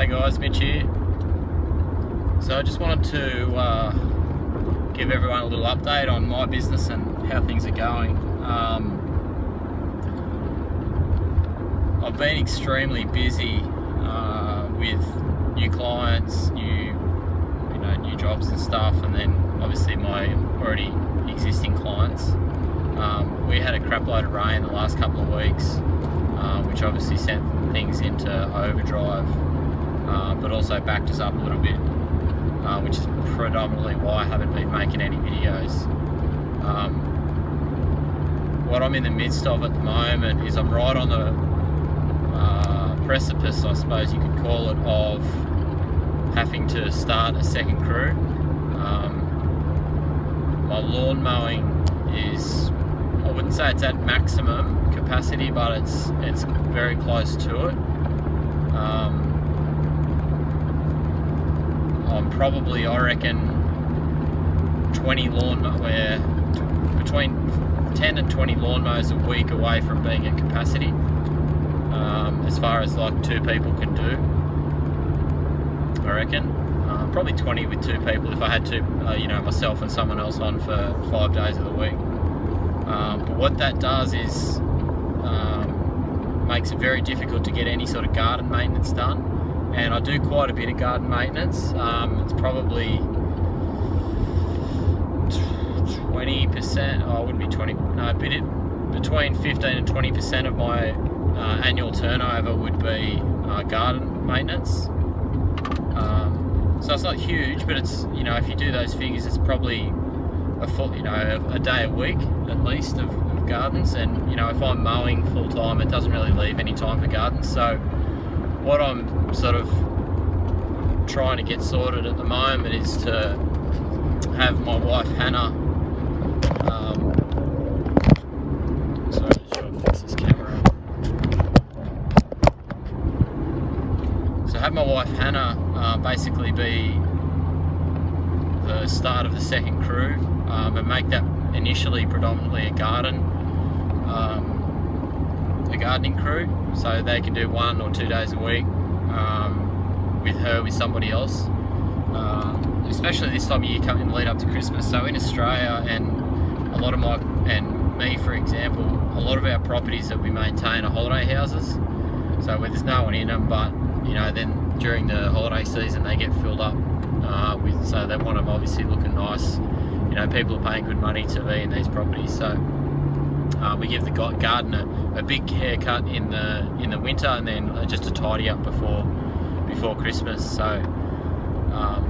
Hey guys, Mitch here. So I just wanted to give everyone a little update on my business and how things are going. I've been extremely busy with new clients, new jobs and stuff, and then obviously my already existing clients. We had a crap load of rain the last couple of weeks, which obviously sent things into overdrive, but also backed us up a little bit, which is predominantly why I haven't been making any videos. What I'm in the midst of at the moment is I'm right on the precipice, I suppose you could call it, of having to start a second crew. My lawn mowing is, I wouldn't say it's at maximum capacity, but it's very close to it. I'm probably, I reckon, 20 between 10 and 20 lawnmowers a week away from being at capacity, as far as like two people can do, I reckon. Probably 20 with two people if I had to, myself and someone else on for 5 days of the week. But what that does is makes it very difficult to get any sort of garden maintenance done. And I do quite a bit of garden maintenance. It's probably 20%, wouldn't be 20, no, between 15 and 20% of my annual turnover would be garden maintenance. So it's not huge, but it's, if you do those figures, it's probably a day a week at least of gardens. And if I'm mowing full time, it doesn't really leave any time for gardens. So what I'm sort of trying to get sorted at the moment is to have my wife Hannah, sorry, just trying to fix this camera. So have my wife Hannah basically be the start of the second crew, and make that initially predominantly a gardening crew, so they can do 1 or 2 days a week with somebody else, especially this time of year coming lead up to Christmas. So in Australia, and me for example, a lot of our properties that we maintain are holiday houses, so where there's no one in them, but then during the holiday season they get filled up so they want them obviously looking nice. People are paying good money to be in these properties, so we give the gardener a big haircut in the winter, and then just a tidy up before Christmas. So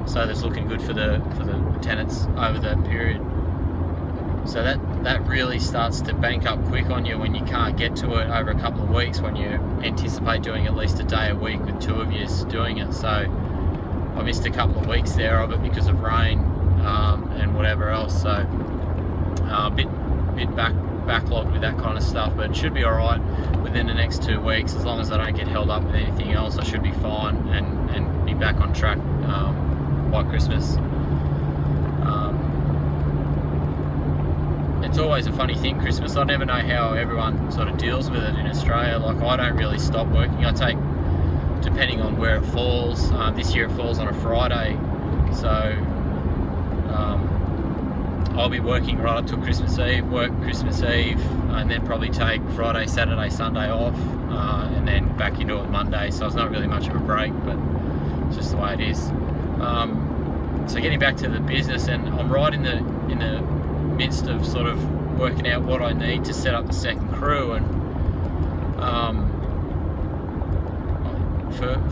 that's looking good for the tenants over that period. So that really starts to bank up quick on you when you can't get to it over a couple of weeks, when you anticipate doing at least a day a week with two of you doing it. So I missed a couple of weeks there of it because of rain and whatever else. So a bit backlogged with that kind of stuff, but it should be alright within the next 2 weeks. As long as I don't get held up with anything else, I should be fine and be back on track by Christmas. It's always a funny thing, Christmas. I never know how everyone sort of deals with it in Australia. Like, I don't really stop working. I take, depending on where it falls, this year it falls on a Friday, so I'll be working right up till Christmas Eve, work Christmas Eve, and then probably take Friday, Saturday, Sunday off, and then back into it Monday. So it's not really much of a break, but it's just the way it is. So getting back to the business, and I'm right in the midst of sort of working out what I need to set up the second crew. And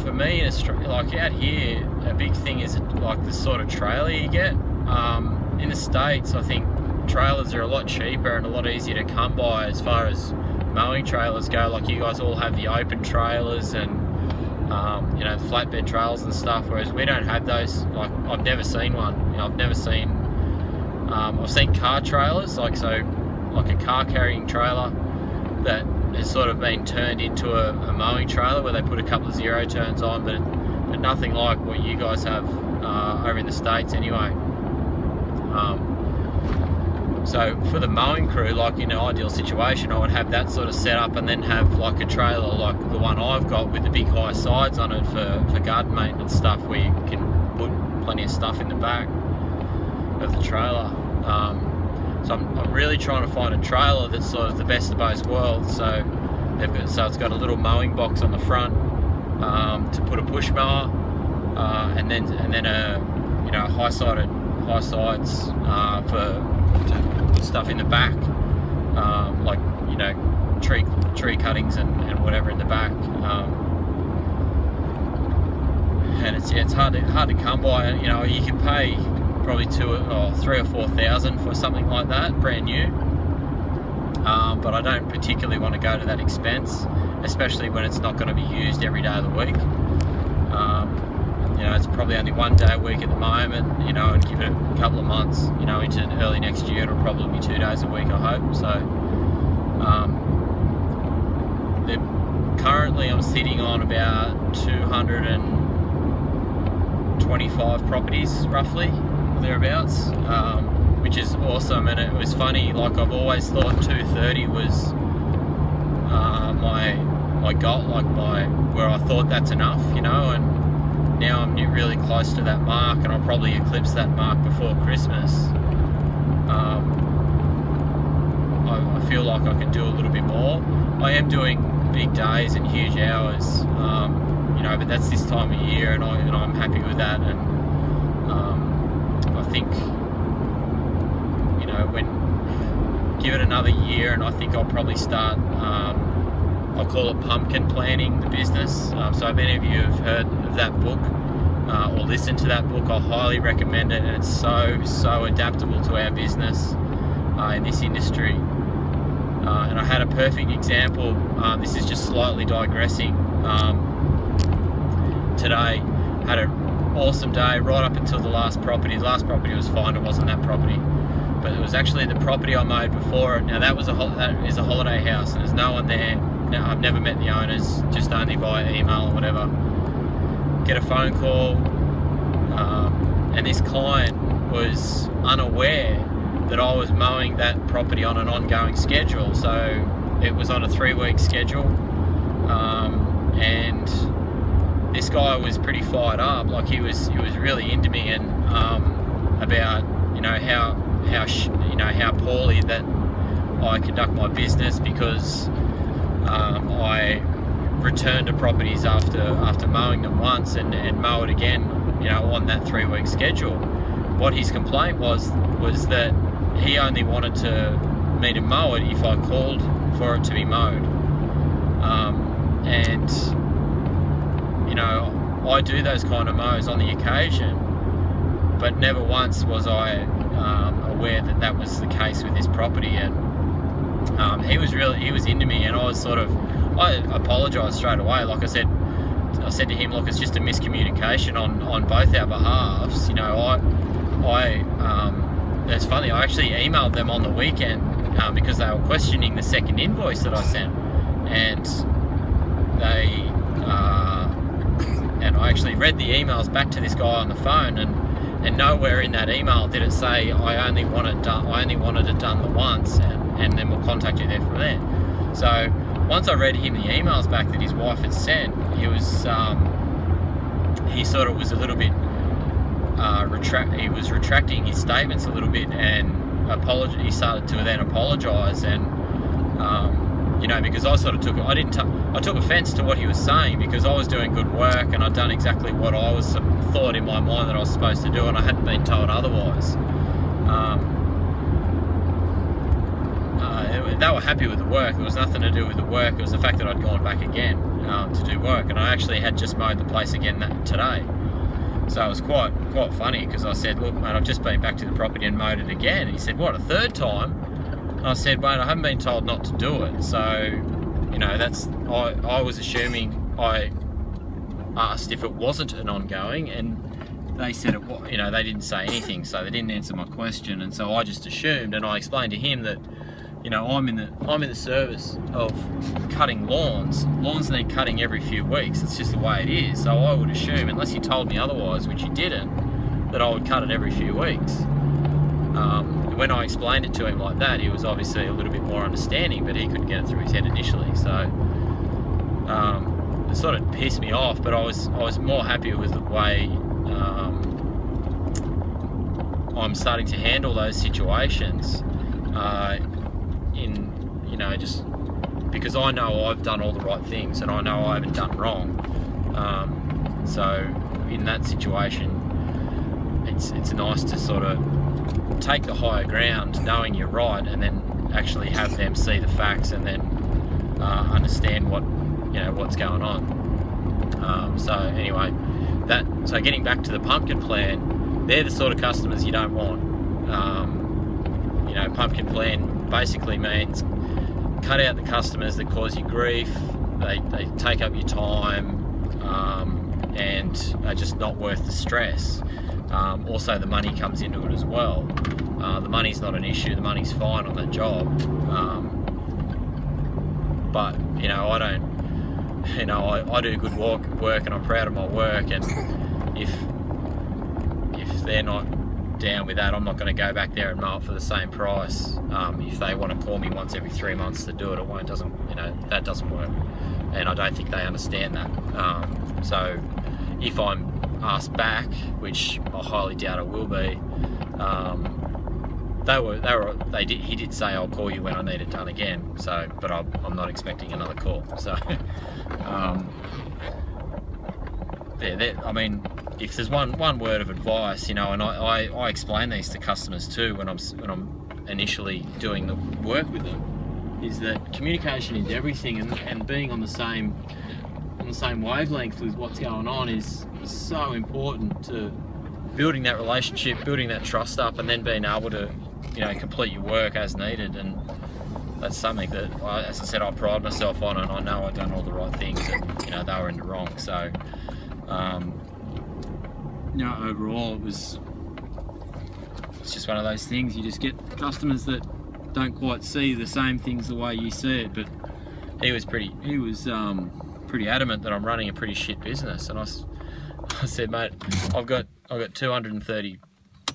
for me in Australia, like out here, a big thing is like the sort of trailer you get. In the States, I think trailers are a lot cheaper and a lot easier to come by as far as mowing trailers go. Like, you guys all have the open trailers and flatbed trailers and stuff, whereas we don't have those. Like, I've never seen one. I've seen car trailers, like a car carrying trailer that has sort of been turned into a mowing trailer where they put a couple of zero turns on, but nothing like what you guys have over in the States anyway. So for the mowing crew, like in an ideal situation, I would have that sort of set up and then have like a trailer like the one I've got with the big high sides on it for garden maintenance stuff, where you can put plenty of stuff in the back of the trailer. So I'm really trying to find a trailer that's sort of the best of both worlds. So it's got a little mowing box on the front to put a push mower, and then a high sides to put stuff in the back, like tree cuttings and whatever in the back. And it's hard to come by. You can pay probably $3,000 or $4,000 for something like that, brand new. But I don't particularly want to go to that expense, especially when it's not going to be used every day of the week. It's probably only 1 day a week at the moment, and give it a couple of months, into early next year, it'll probably be 2 days a week, I hope. So, currently I'm sitting on about 225 properties, roughly, thereabouts, which is awesome. And it was funny, like I've always thought 230 was my goal, where I thought that's enough, and now I'm really close to that mark, and I'll probably eclipse that mark before Christmas. I feel like I can do a little bit more. I am doing big days and huge hours, but that's this time of year, and I'm happy with that. And I think, give it another year, and I think I'll probably start. I'll call it pumpkin planning the business. So if any of you have heard of that book or listened to that book, I highly recommend it, and it's so adaptable to our business in this industry. And I had a perfect example. This is just slightly digressing. Today had an awesome day right up until the last property. The last property was fine, it wasn't that property, but it was actually the property I mowed before it. Now that is a holiday house, and there's no one there. Now, I've never met the owners, just only via email or whatever. Get a phone call, and this client was unaware that I was mowing that property on an ongoing schedule. So it was on a 3-week schedule, and this guy was pretty fired up. Like he was really into me, and about how poorly that I conduct my business, because I return to properties after mowing them once and mow it again, on that 3-week schedule. What his complaint was that he only wanted me to mow it if I called for it to be mowed. And I do those kind of mows on the occasion, but never once was I aware that was the case with this property. And he was into me, and I apologised straight away. Like I said to him, look, it's just a miscommunication on both our behalves. It's funny, I actually emailed them on the weekend because they were questioning the second invoice that I sent, and I actually read the emails back to this guy on the phone, and nowhere in that email did it say I only wanted it done the once, and then we'll contact you there from there. So once I read him the emails back that his wife had sent, he was a little bit he was retracting his statements a little bit, and he started to then apologise, and because I took offence to what he was saying, because I was doing good work and I'd done exactly what I was thought in my mind that I was supposed to do, and I hadn't been told otherwise. They were happy with the work. It was nothing to do with the work. It was the fact that I'd gone back again to do work, and I actually had just mowed the place again today. So it was quite funny, because I said, look, mate, I've just been back to the property and mowed it again. And he said, what, a third time? And I said, mate, I haven't been told not to do it. So, I was assuming, I asked if it wasn't an ongoing, and they said it was. They didn't say anything, so they didn't answer my question, and so I just assumed, and I explained to him that, I'm in the service of cutting lawns. Lawns need cutting every few weeks. It's just the way it is. So I would assume, unless you told me otherwise, which you didn't, that I would cut it every few weeks. when I explained it to him like that, he was obviously a little bit more understanding, but he couldn't get it through his head initially. So it sort of pissed me off, but I was more happy with the way I'm starting to handle those situations. Just because I know I've done all the right things and I know I haven't done wrong. So in that situation, it's nice to sort of take the higher ground, knowing you're right, and then actually have them see the facts and then understand what's going on. So anyway, so getting back to the pumpkin plan, they're the sort of customers you don't want. Pumpkin plan basically means cut out the customers that cause you grief. They take up your time and are just not worth the stress. Also, the money comes into it as well. The money's not an issue. The money's fine on that job. But I don't. I do good work, and I'm proud of my work. And if they're not down with that, I'm not going to go back there and mow it for the same price. If they want to call me once every 3 months to do it, that doesn't work, and I don't think they understand that. So if I'm asked back, which I highly doubt I will be, he did say I'll call you when I need it done again. So, but I'm not expecting another call. So, if there's one word of advice, and I explain these to customers too when I'm initially doing the work with them, is that communication is everything, and being on the same wavelength with what's going on is so important to building that relationship, building that trust up, and then being able to complete your work as needed. And that's something that, as I said, I pride myself on, and I know I've done all the right things, and they were in the wrong. So overall it's just one of those things. You just get customers that don't quite see the same things the way you see it. But he was pretty adamant that I'm running a pretty shit business, and I said, mate, I've got 230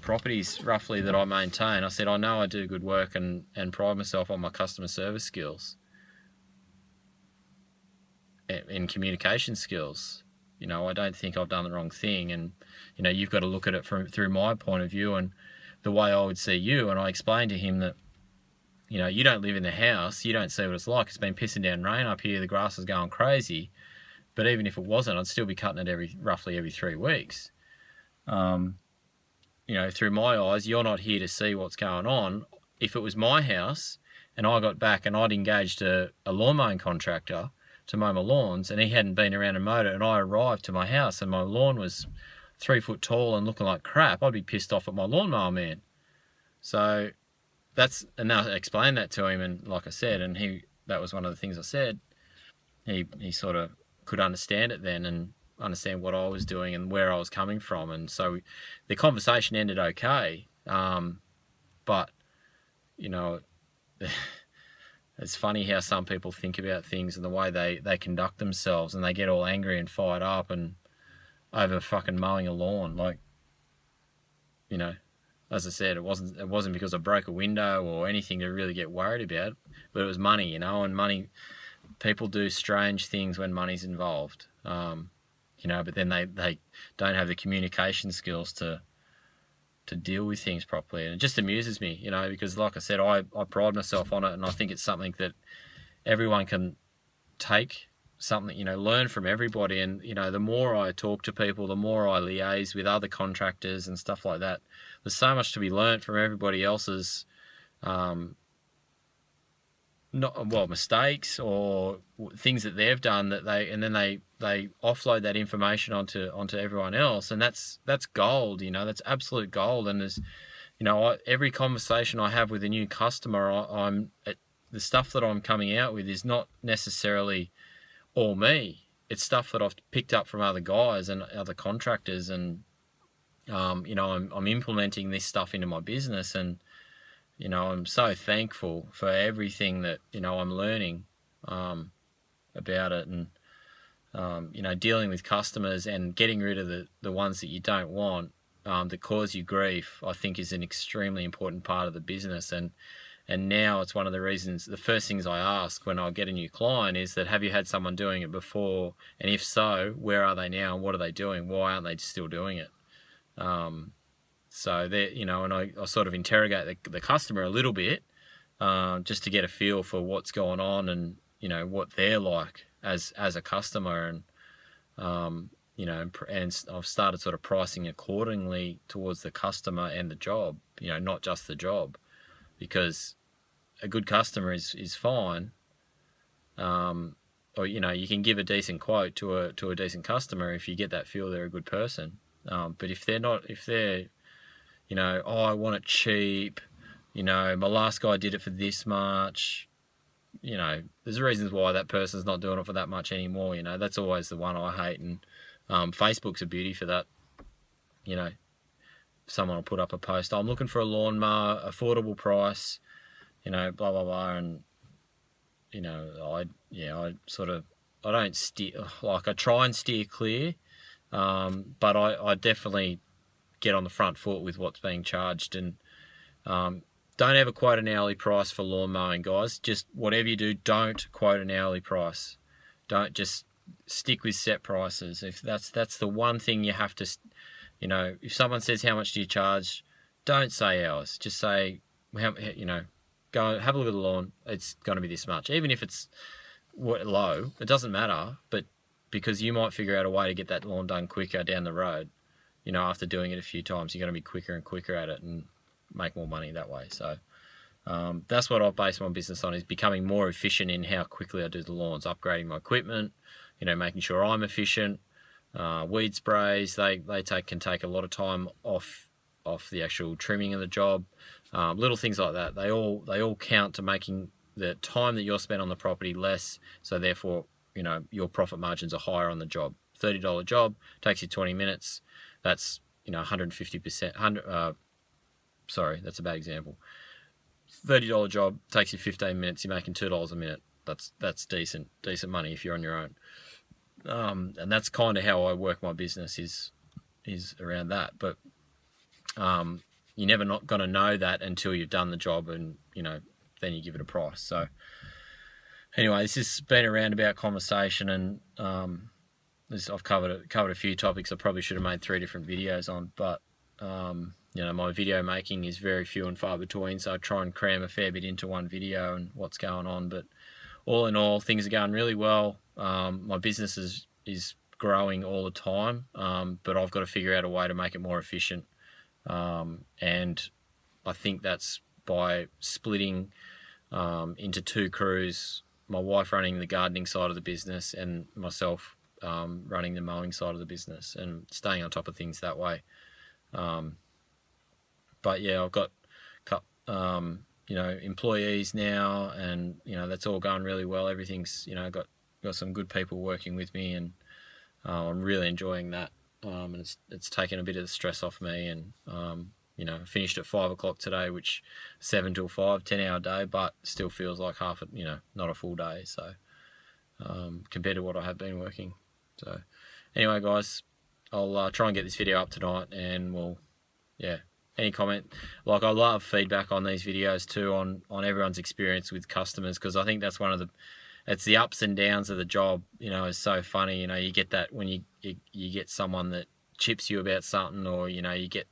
properties roughly that I maintain. I said, I know I do good work and pride myself on my customer service skills and communication skills. I don't think I've done the wrong thing, and you've got to look at it through my point of view and the way I would see you. And I explained to him that you don't live in the house, you don't see what it's like. It's been pissing down rain up here, the grass is going crazy, but even if it wasn't, I'd still be cutting it roughly every 3 weeks. Through my eyes, you're not here to see what's going on. If it was my house and I got back and I'd engaged a lawn mowing contractor to mow my lawns, and he hadn't been around and mowed it, and I arrived to my house and my lawn was 3 foot tall and looking like crap, I'd be pissed off at my lawnmower man. So and I explained that to him, and like I said, and that was one of the things I said. He sort of could understand it then, and understand what I was doing and where I was coming from. And so the conversation ended okay. But it's funny how some people think about things and the way they conduct themselves, and they get all angry and fired up and over fucking mowing a lawn. Like, as I said, it wasn't because I broke a window or anything to really get worried about, but it was money, and money, people do strange things when money's involved. But then they don't have the communication skills to deal with things properly. And it just amuses me, because like I said, I pride myself on it, and I think it's something that everyone can take something, learn from everybody. And, the more I talk to people, the more I liaise with other contractors and stuff like that, there's so much to be learnt from everybody else's mistakes or things that they've done that they offload that information onto everyone else, and that's gold. That's absolute gold. And there's every conversation I have with a new customer, the stuff that I'm coming out with is not necessarily all me. It's stuff that I've picked up from other guys and other contractors, and I'm implementing this stuff into my business, and I'm so thankful for everything that I'm learning about it, and dealing with customers and getting rid of the ones that you don't want. that cause you grief, I think is an extremely important part of the business. And now it's one of the reasons, the first things I ask when I get a new client is that, have you had someone doing it before? And if so, where are they now and what are they doing? Why aren't they still doing it? So they, you know, and I sort of interrogate the customer a little bit, just to get a feel for what's going on and, you know, what they're like as a customer. And, you know, and I've started sort of pricing accordingly towards the customer and the job, you know, not just the job, because a good customer is fine. Or, you know, you can give a decent quote to a decent customer if you get that feel they're a good person. But if they're, you know, oh, I want it cheap, you know, my last guy did it for this much, you know, there's reasons why that person's not doing it for that much anymore. You know, that's always the one I hate. And Facebook's a beauty for that. You know, someone will put up a post, I'm looking for a lawnmower, affordable price, you know, blah blah blah, and you know, I don't steer, like I try and steer clear, but I definitely get on the front foot with what's being charged. And don't ever quote an hourly price for lawn mowing, guys. Just whatever you do, don't quote an hourly price. Don't, just stick with set prices. If that's the one thing you have to, you know, if someone says how much do you charge, don't say hours. Just say, you know, go have a look at the lawn. It's going to be this much, even if it's low. It doesn't matter, but because you might figure out a way to get that lawn done quicker down the road. You know, after doing it a few times, you're going to be quicker and quicker at it and make more money that way. So that's what I've based my business on, is becoming more efficient in how quickly I do the lawns, upgrading my equipment, you know, making sure I'm efficient. Weed sprays, they can take a lot of time off the actual trimming of the job. Little things like that, they all count to making the time that you're spent on the property less, so therefore, you know, your profit margins are higher on the job. $30 job takes you 20 minutes. That's, you know, 150%. Sorry, that's a bad example. $30 job takes you 15 minutes. You're making $2 a minute. That's decent money if you're on your own. And that's kind of how I work my business, is around that. But you're never not going to know that until you've done the job, and, you know, then you give it a price. So anyway, this has been a roundabout conversation, and I've covered a few topics I probably should have made 3 different videos on, but you know, my video making is very few and far between, so I try and cram a fair bit into one video and what's going on. But all in all, things are going really well. My business is growing all the time, but I've got to figure out a way to make it more efficient, and I think that's by splitting into 2 crews, my wife running the gardening side of the business and myself running the mowing side of the business, and staying on top of things that way. But yeah, I've got you know, employees now, and, you know, that's all going really well. Everything's, you know, got some good people working with me, and I'm really enjoying that. And it's taken a bit of the stress off me. And you know, finished at 5 o'clock today, which 7 till 5, 10-hour day, but still feels like half a, you know, not a full day. So compared to what I have been working. So anyway, guys, I'll try and get this video up tonight, and we'll, yeah, any comment. Like, I love feedback on these videos too, on everyone's experience with customers, because I think that's one of the, it's the ups and downs of the job, you know, is so funny. You know, you get that when you get someone that chips you about something, or, you know, you get,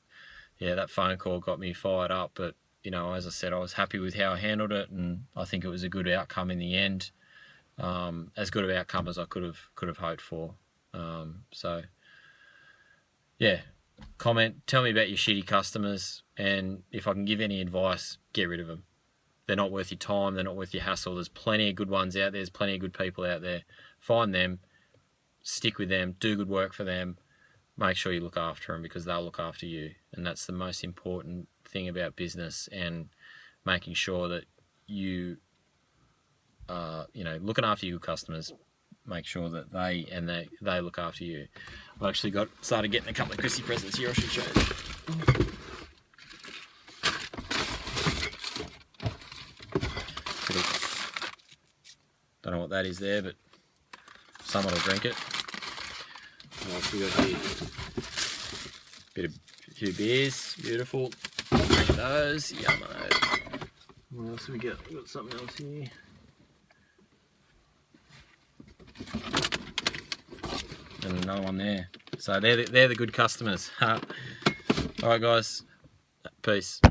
yeah, that phone call got me fired up. But, you know, as I said, I was happy with how I handled it, and I think it was a good outcome in the end. As good of outcome as I could have hoped for. So yeah, comment, tell me about your shitty customers, and if I can give any advice, get rid of them. They're not worth your time, they're not worth your hassle. There's plenty of good ones out there, there's plenty of good people out there. Find them, stick with them, do good work for them, make sure you look after them, because they'll look after you. And that's the most important thing about business, and making sure that you you know, looking after your customers, make sure that they look after you. I've actually started getting a couple of Chrissy presents here. I should show you. Don't know what that is there, but someone will drink it. What else we got here? few beers, beautiful. Drink those, yummo. What else have we got? We've got something else here. And another one there. So they're the good customers. Alright guys, peace.